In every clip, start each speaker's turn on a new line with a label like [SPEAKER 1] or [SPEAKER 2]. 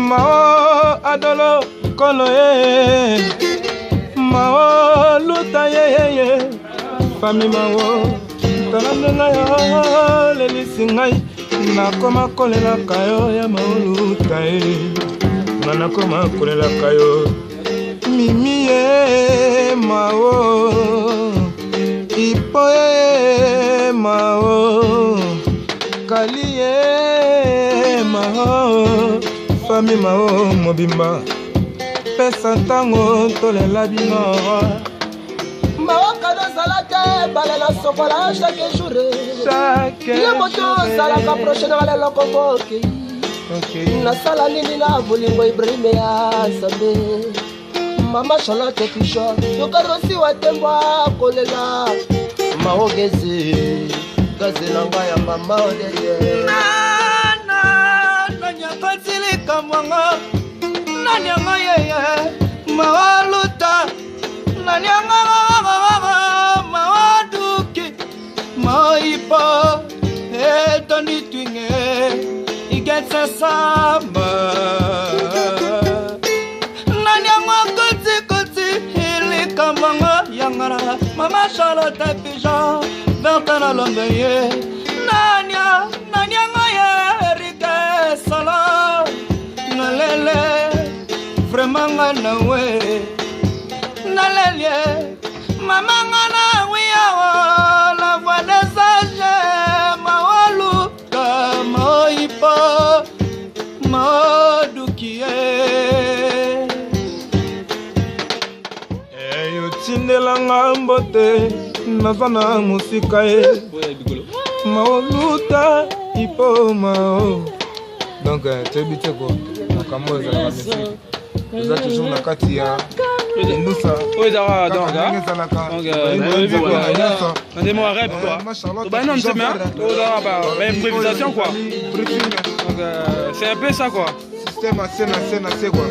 [SPEAKER 1] Mao adolo kolo ye Mao luta ye Fami mao Talandela yo lelisi ngai Nakoma kolela kayo ya mao luta ye Nakoma kolela kayo Mimi ye mao Ipo ye mao Kali ye mao Fami mao mobimba Pesa tango tolela bino
[SPEAKER 2] Mao kado salate balela sokola chaque jour Ye moto salaka prochaine balela kongoke Nasala nini na bulimbo Ibrahim ya sabe Mama Charlotte Pisha Yokarosi watemba kolela Mao gezi Gazilanga ya mama odeye Nanyakatilika mwanga Nanyanga yeye Mawaluta Nanyanga Mawaduki Maipa Etani twinge Igetsa sama Nanyanga koti Ilika mwanga Yangara Mama Charlotte Pisha Vertana lombe Nanyanga ye Rike sala Nalele Vraiment nawe Nalele Mama ngana wiyawa La voix des sages Mawaluka Maipa Madukie
[SPEAKER 1] Eyo tindelanga mbote Nazana musika ye Mao luta Ipo mao Donc tu habité quoi Comment ça va merci Vous êtes toujours na kati ya Moussa
[SPEAKER 3] Oui d'accord donc on est mon rêve quoi bah non c'est bien bah improvisation quoi donc c'est un peu ça quoi
[SPEAKER 1] système assez quoi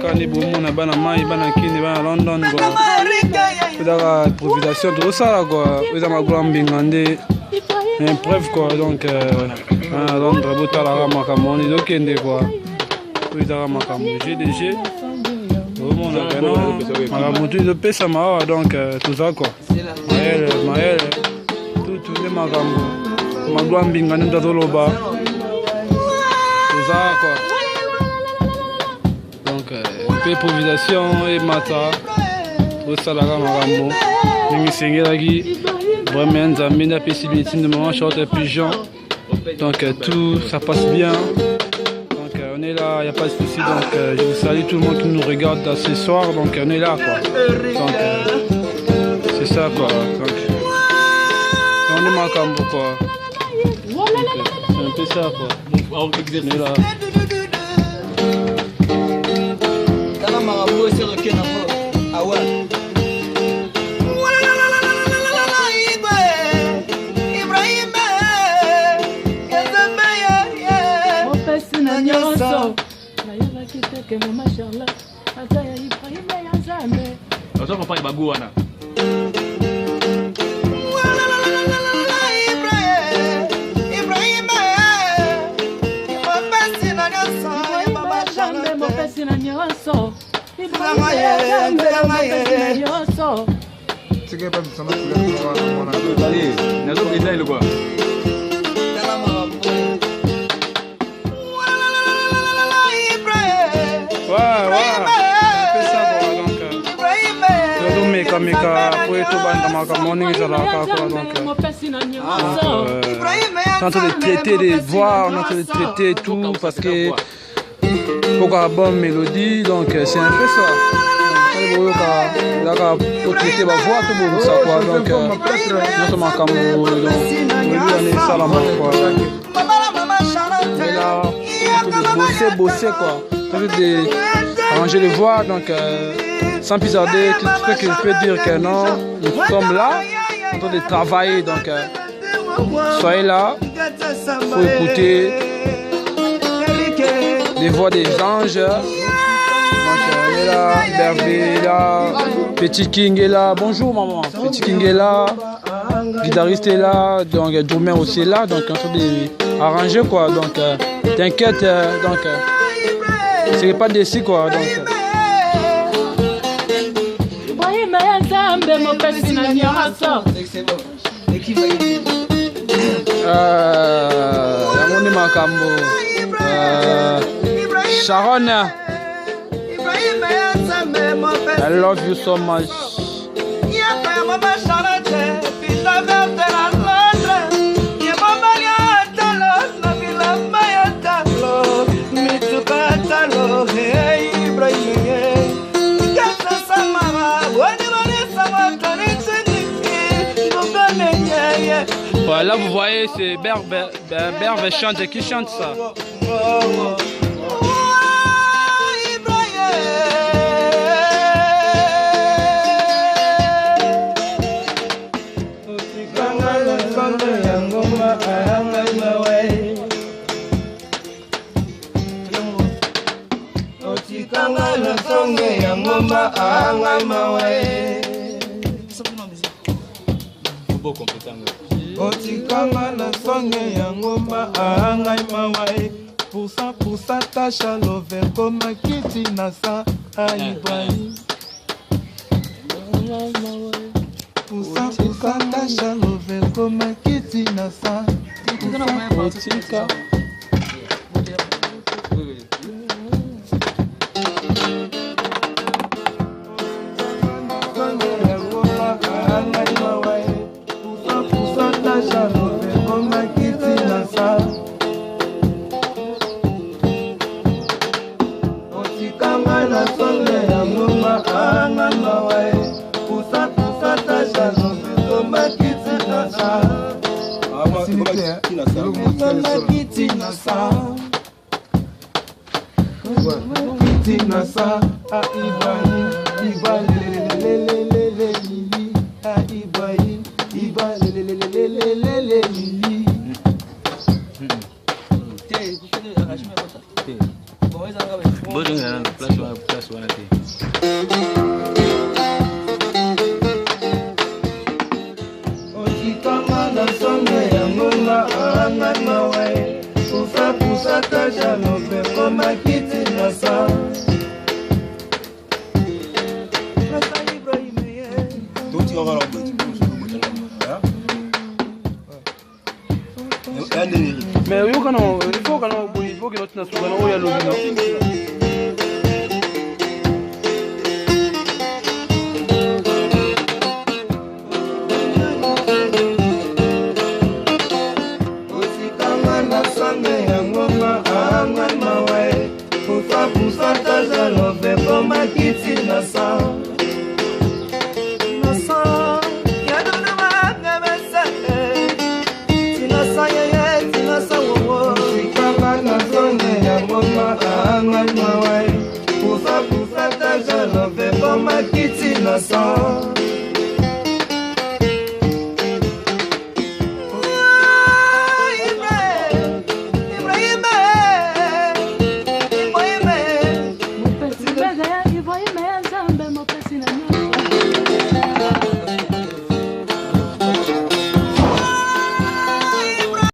[SPEAKER 3] quand les beaux monde bana mai bana kini bana London quoi dans improvisation tout ça quoi dans ma grande bingande une preuve quoi donc à Londres botala makamoni donc ende quoi oui dans makamoni GDG au monde là makamoni de pesa ma donc tout ça quoi Maël tout les makambo ma grande bingande d'oloba tout ça quoi donc improvisation et mata tout ça là makambo mingi sengelaki vraiment Nzambe n'a pas possibilité de moment chanter pigeon donc tout ça passe bien donc on est là, il n'y a pas de souci donc je vous salue tout le monde qui nous regarde ce soir donc on est là quoi donc c'est ça quoi donc on est macambo quoi c'est un peu ça quoi on est là
[SPEAKER 4] Só papai baguana.
[SPEAKER 3] On a de traiter des voix, on a de traiter tout parce que pourquoi bonne mélodie donc c'est un peu ça. Pour traiter ma voix tout le monde ça quoi donc nous sommes en Cameroun donc on est ça là-bas quoi. On a bosser quoi. On a arranger les voix donc sans plus tarder, tout ce que je peux dire que non, nous sommes là en train de travailler donc soyez là, il faut écouter les voix des anges. Donc est là, Bervé est là, Petit King est là. Bonjour maman, Petit King est là, guitariste est là, donc Drummer aussi est là, donc on s'est arrangé quoi. Donc t'inquiète, donc c'est pas déçu quoi. Donc. Yamoni Makambo, Sharon, I love you so much. Là vous voyez c'est Berve chante qui chante ça.
[SPEAKER 1] Otikanga na songe ya ngomba angai mawai Pusa tasha love koma kiti na sa aibai Pusa tasha love koma kiti na sa Otika
[SPEAKER 3] mais il faut que notre nation soit là.
[SPEAKER 1] Pusa, ta jalope, como aqui te nação.